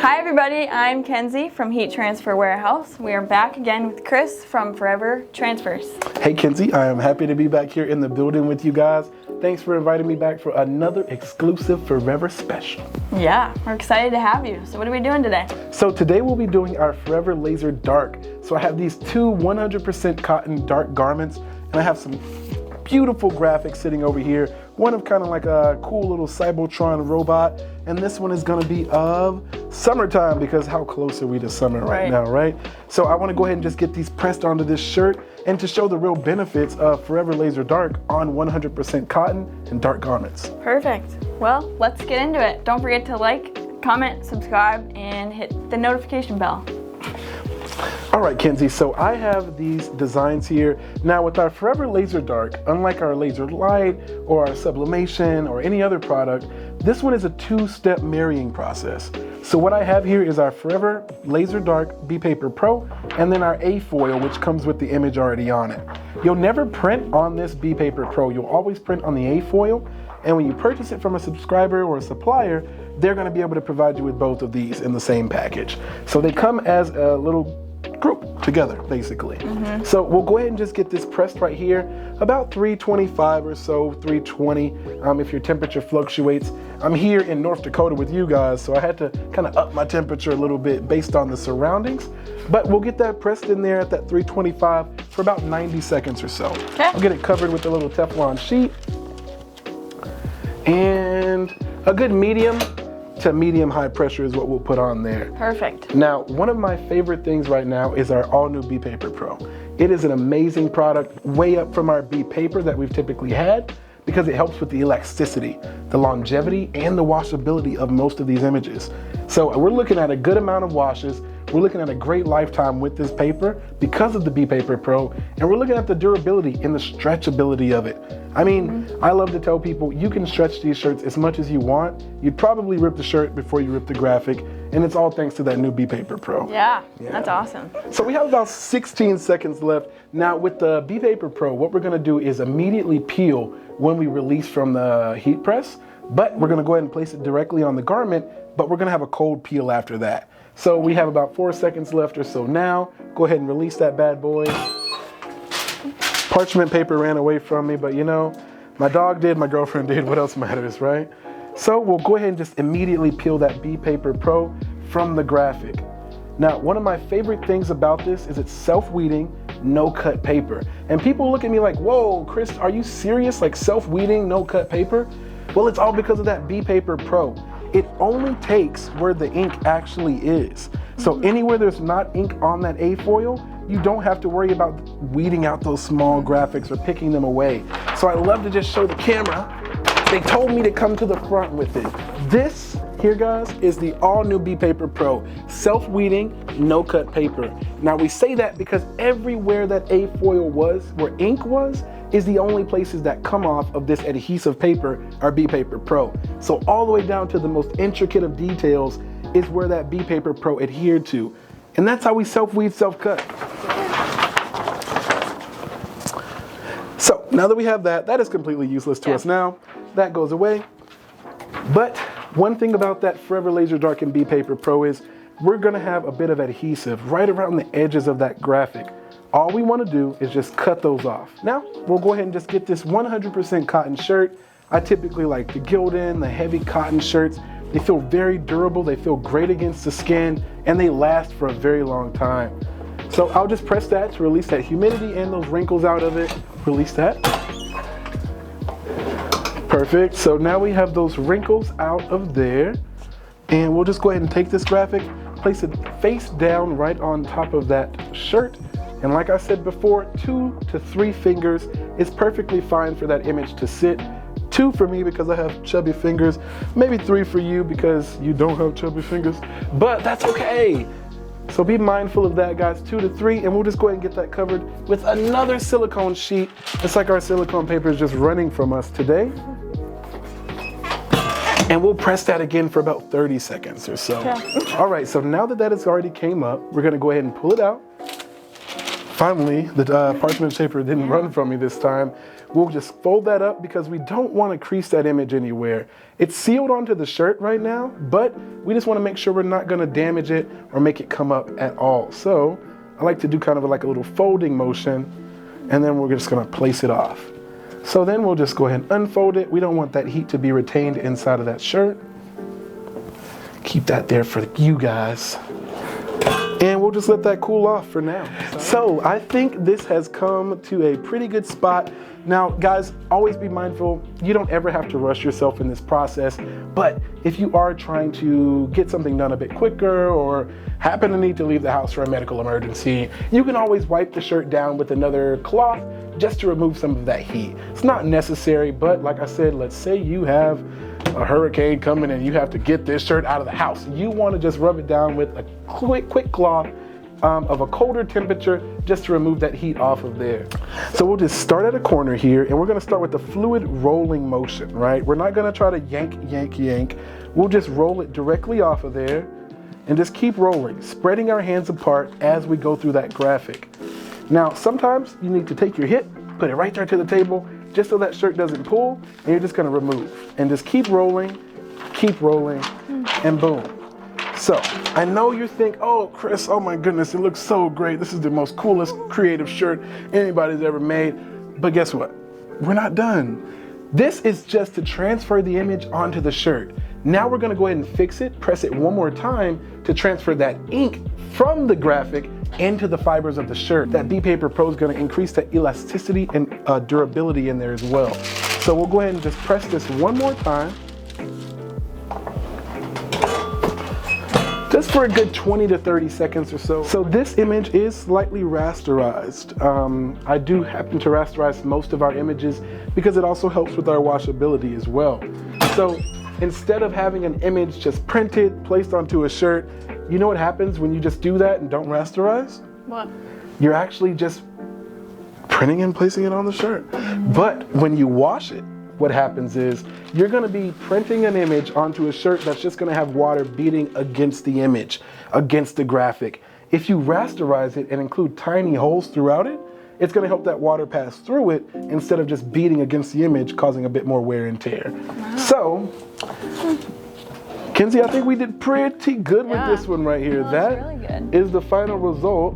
Hi everybody, I'm Kenzie from Heat Transfer Warehouse. We are back again with Chris from Forever Transfers. Hey Kenzie, I am happy to be back here in the building with you guys. Thanks for inviting me back for another exclusive Forever special. Yeah, we're excited to have you. So what are we doing today? So today we'll be doing our Forever Laser Dark. So I have these two 100% cotton dark garments, and I have some beautiful graphics sitting over here. One of kind of like a cool little Cybertron robot, and this one is gonna be of summertime, because how close are we to summer right now, right? So I wanna go ahead and just get these pressed onto this shirt, and to show the real benefits of Forever Laser Dark on 100% cotton and dark garments. Perfect. Well, let's get into it. Don't forget to like, comment, subscribe, and hit the notification bell. All right, Kenzie, so I have these designs here. Now with our Forever Laser Dark, unlike our Laser Light or our Sublimation or any other product, this one is a two-step marrying process. So what I have here is our Forever Laser Dark B-Paper Pro, and then our A-Foil, which comes with the image already on it. You'll never print on this B-Paper Pro. You'll always print on the A-Foil, and when you purchase it from a subscriber or a supplier, they're gonna be able to provide you with both of these in the same package. So they come as a little group together, basically. So we'll go ahead and just get this pressed right here, about 325 or so, 320, if your temperature fluctuates. I'm here in North Dakota with you guys, so I had to kind of up my temperature a little bit based on the surroundings. But we'll get that pressed in there at that 325 for about 90 seconds or so. Okay. I'll get it covered with a little Teflon sheet. And a good medium to medium high pressure is what we'll put on there. Perfect. Now, one of my favorite things right now is our all new B-Paper Pro. It is an amazing product, way up from our B-Paper that we've typically had, because it helps with the elasticity, the longevity, and the washability of most of these images. So we're looking at a good amount of washes. We're looking at a great lifetime with this paper because of the B-Paper Pro, and we're looking at the durability and the stretchability of it. I mean, I love to tell people you can stretch these shirts as much as you want. You'd probably rip the shirt before you rip the graphic, and it's all thanks to that new B-Paper Pro. Yeah, that's awesome. So we have about 16 seconds left. Now with the B-Paper Pro, what we're gonna do is immediately peel when we release from the heat press, but we're gonna go ahead and place it directly on the garment, but we're gonna have a cold peel after that. So we have about 4 seconds left or so now. Go ahead and release that bad boy. Parchment paper ran away from me, but you know, my dog did, my girlfriend did, what else matters, right? So we'll go ahead and just immediately peel that B-Paper Pro from the graphic. Now, one of my favorite things about this is it's self-weeding, no-cut paper. And people look at me like, whoa, Chris, are you serious? Like self-weeding, no-cut paper? Well, it's all because of that B-Paper Pro. It only takes where the ink actually is. So anywhere there's not ink on that A-foil, you don't have to worry about weeding out those small graphics or picking them away. So I love to just show the camera. They told me to come to the front with it. This here, guys, is the all new B-Paper Pro, self-weeding, no-cut paper. Now we say that because everywhere that A-foil was, where ink was, is the only places that come off of this adhesive paper are B-Paper Pro. So all the way down to the most intricate of details is where that B-Paper Pro adhered to. And that's how we self-weed, self-cut. So now that we have that, that is completely useless to us now. That goes away. But one thing about that Forever Laser Dark and B-Paper Pro is we're gonna have a bit of adhesive right around the edges of that graphic. All we wanna do is just cut those off. Now, we'll go ahead and just get this 100% cotton shirt. I typically like the Gildan, the heavy cotton shirts. They feel very durable, they feel great against the skin, and they last for a very long time. So I'll just press that to release that humidity and those wrinkles out of it. Release that. Perfect, so now we have those wrinkles out of there. And we'll just go ahead and take this graphic, place it face down right on top of that shirt. And like I said before, 2 to 3 fingers is perfectly fine for that image to sit. 2 for me because I have chubby fingers, maybe 3 for you because you don't have chubby fingers, but that's okay. So be mindful of that, guys, 2 to 3, and we'll just go ahead and get that covered with another silicone sheet. It's like our silicone paper is just running from us today. And we'll press that again for about 30 seconds or so. Okay. All right, so now that that has already came up, we're gonna go ahead and pull it out. Finally, the parchment paper didn't run from me this time. We'll just fold that up because we don't want to crease that image anywhere. It's sealed onto the shirt right now, but we just want to make sure we're not going to damage it or make it come up at all. So I like to do kind of like a little folding motion, and then we're just going to place it off. So then we'll just go ahead and unfold it. We don't want that heat to be retained inside of that shirt. Keep that there for you guys. And we'll just let that cool off for now. So I think this has come to a pretty good spot. Now, guys, always be mindful, you don't ever have to rush yourself in this process, but if you are trying to get something done a bit quicker or happen to need to leave the house for a medical emergency, you can always wipe the shirt down with another cloth just to remove some of that heat. It's not necessary, but like I said, let's say you have a hurricane coming and you have to get this shirt out of the house. You want to just rub it down with a quick cloth of a colder temperature just to remove that heat off of there. So we'll just start at a corner here, and we're going to start with the fluid rolling motion, right? We're not going to try to yank. We'll just roll it directly off of there and just keep rolling, spreading our hands apart as we go through that graphic. Now, sometimes you need to take your hit, put it right there to the table, just so that shirt doesn't pull, and you're just going to remove. And just keep rolling, and boom. So, I know you think, oh, Chris, oh my goodness, it looks so great. This is the most coolest creative shirt anybody's ever made. But guess what? We're not done. This is just to transfer the image onto the shirt. Now we're gonna go ahead and fix it, press it one more time to transfer that ink from the graphic into the fibers of the shirt. That B-Paper Pro is gonna increase the elasticity and durability in there as well. So we'll go ahead and just press this one more time. Just for a good 20 to 30 seconds or so. So this image is slightly rasterized. I do happen to rasterize most of our images because it also helps with our washability as well. So instead of having an image just printed, placed onto a shirt, you know what happens when you just do that and don't rasterize? What? You're actually just printing and placing it on the shirt. But when you wash it, what happens is you're going to be printing an image onto a shirt that's just going to have water beating against the image, against the graphic. If you rasterize it and include tiny holes throughout it, it's going to help that water pass through it instead of just beating against the image, causing a bit more wear and tear. Wow. So, Kenzie, I think we did pretty good with this one right here. That really good. Is the final result.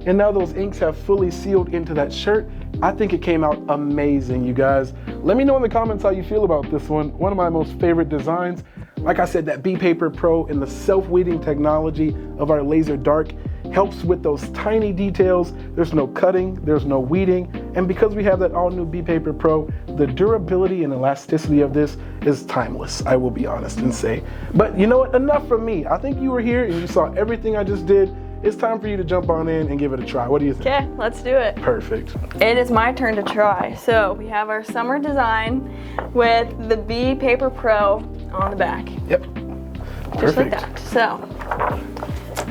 And now those inks have fully sealed into that shirt. I think it came out amazing, you guys. Let me know in the comments how you feel about this one. One of my most favorite designs. Like I said, that B-Paper Pro and the self-weeding technology of our laser dark helps with those tiny details. There's no cutting, there's no weeding. And because we have that all new B-Paper Pro, the durability and elasticity of this is timeless, I will be honest and say. But you know what, enough from me. I think you were here and you saw everything I just did. It's time for you to jump on in and give it a try. What do you think? Okay, let's do it. Perfect. It is my turn to try. So we have our summer design with the B-Paper Pro on the back. Yep. Just Perfect. like that. So.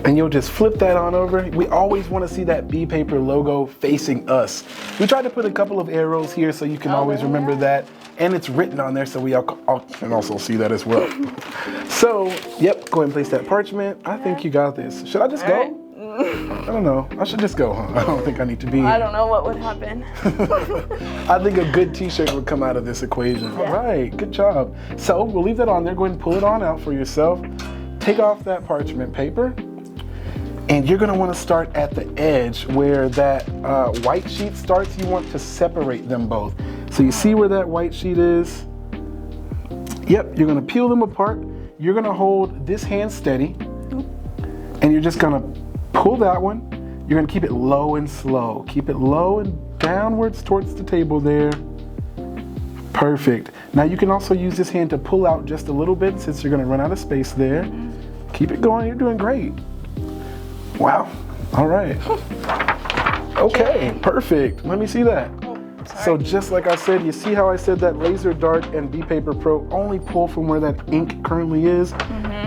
And you'll just flip that on over. We always want to see that B-Paper logo facing us. We tried to put a couple of arrows here so you can always remember that. And it's written on there so we all can also see that as well. So, yep, go ahead and place that parchment. I think you got this. Should I just go? I don't know. I should just go, huh? I don't think I need to be here. I don't know what would happen. I think a good t-shirt would come out of this equation. Yeah. All right, good job. So we'll leave that on there. Go ahead and pull it on out for yourself. Take off that parchment paper. And you're gonna wanna start at the edge where that white sheet starts. You want to separate them both. So you see where that white sheet is? Yep, you're gonna peel them apart. You're gonna hold this hand steady. And you're just gonna pull that one. You're gonna keep it low and slow. Keep it low and downwards towards the table there. Perfect. Now you can also use this hand to pull out just a little bit since you're gonna run out of space there. Keep it going, you're doing great. Wow, all right. Okay, perfect. Let me see that. So just like I said, you see how I said that laser dark and B-Paper Pro only pull from where that ink currently is?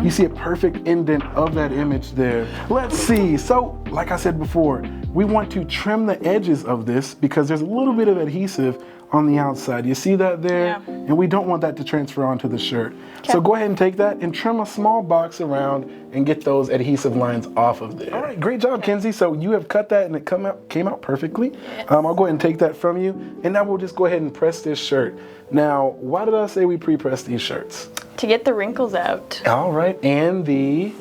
You see a perfect indent of that image there. Let's see. So like I said before, we want to trim the edges of this because there's a little bit of adhesive on the outside. You see that there? Yeah. And we don't want that to transfer onto the shirt. So go ahead and take that and trim a small box around and get those adhesive lines off of there. All right, great job, Kenzie. So you have cut that and it came out perfectly. Yes. I'll go ahead and take that from you. And now we'll just go ahead and press this shirt. Now, why did I say we pre-press these shirts? To get the wrinkles out. All right, and the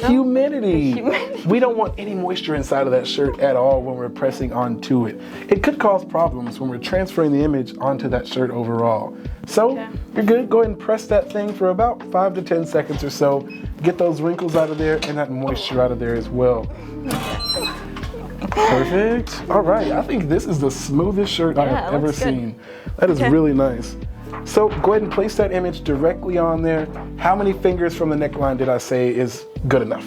humidity. We don't want any moisture inside of that shirt at all when we're pressing onto it. It could cause problems when we're transferring the image onto that shirt overall. So you're good. Go ahead and press that thing for about 5 to 10 seconds or so. Get those wrinkles out of there and that moisture out of there as well. Perfect. All right, I think this is the smoothest shirt I have ever seen. That is really nice. So go ahead and place that image directly on there. How many fingers from the neckline did I say is good enough?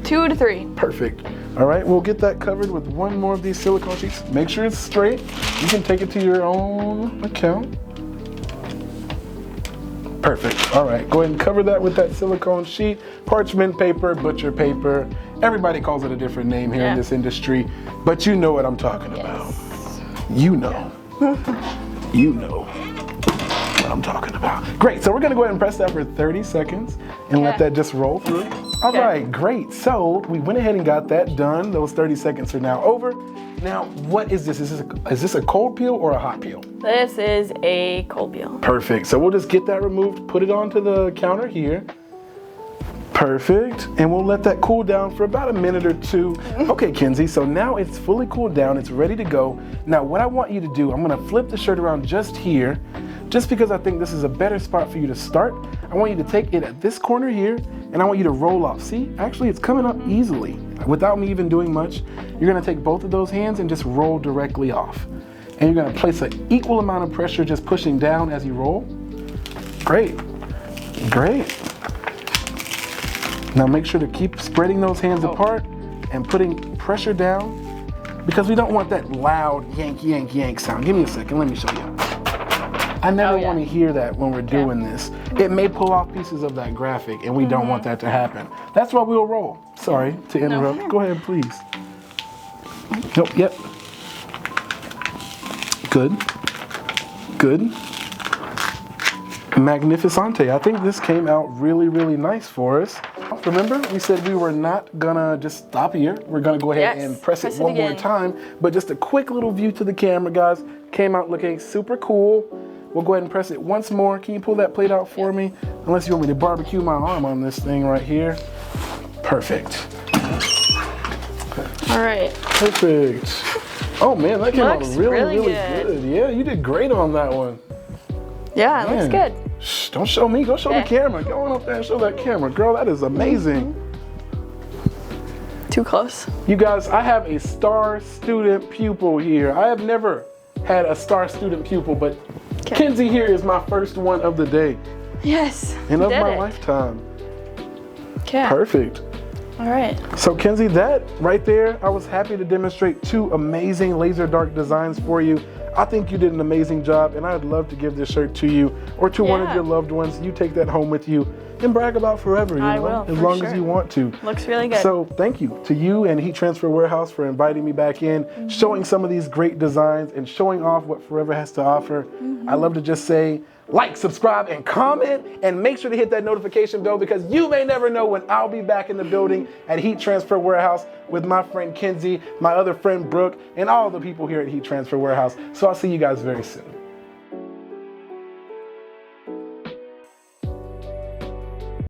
2 to 3. Perfect. All right, we'll get that covered with one more of these silicone sheets. Make sure it's straight. You can take it to your own account. Perfect. All right, go ahead and cover that with that silicone sheet, parchment paper, butcher paper. Everybody calls it a different name here in this industry, but you know what I'm talking about. You know. You know what I'm talking about. Great, so we're gonna go ahead and press that for 30 seconds and let that just roll through. All right, great. So we went ahead and got that done. Those 30 seconds are now over. Now, what is this? Is this a cold peel or a hot peel? This is a cold peel. Perfect, so we'll just get that removed, put it onto the counter here. Perfect, and we'll let that cool down for about a minute or two. Okay, Kenzie, so now it's fully cooled down, it's ready to go. Now, what I want you to do, I'm gonna flip the shirt around just here, just because I think this is a better spot for you to start. I want you to take it at this corner here, and I want you to roll off. See, actually it's coming up easily, without me even doing much. You're gonna take both of those hands and just roll directly off. And you're gonna place an equal amount of pressure just pushing down as you roll. Great, great. Now make sure to keep spreading those hands apart and putting pressure down because we don't want that loud yank, yank, yank sound. Give me a second, let me show you. I never want to hear that when we're doing this. It may pull off pieces of that graphic and we don't want that to happen. That's why we'll roll. Sorry to interrupt. No. Go ahead, please. Nope, yep. Good, good. Magnificente. I think this came out really, really nice for us. Remember, we said we were not gonna just stop here. We're gonna go ahead and press it one more time. But just a quick little view to the camera, guys. Came out looking super cool. We'll go ahead and press it once more. Can you pull that plate out for me? Unless you want me to barbecue my arm on this thing right here. Perfect. All right. Perfect. Oh man, that came out really good. Yeah, you did great on that one. Yeah, it looks good. Shh, don't show me, go show the camera. Go on up there and show that camera. Girl, that is amazing. Too close. You guys, I have a star student pupil here. I have never had a star student pupil, but Kenzie here is my first one of the day. Yes, and of my lifetime. Okay. Perfect. All right. So Kenzie, that right there, I was happy to demonstrate 2 amazing laser dark designs for you. I think you did an amazing job, and I'd love to give this shirt to you or to one of your loved ones. You take that home with you and brag about forever, you know, as long as you want to. Looks really good. So thank you to you and Heat Transfer Warehouse for inviting me back in, showing some of these great designs and showing off what Forever has to offer. I love to just say, like, subscribe, and comment, and make sure to hit that notification bell because you may never know when I'll be back in the building at Heat Transfer Warehouse with my friend Kenzie, my other friend Brooke, and all the people here at Heat Transfer Warehouse. So I'll see you guys very soon.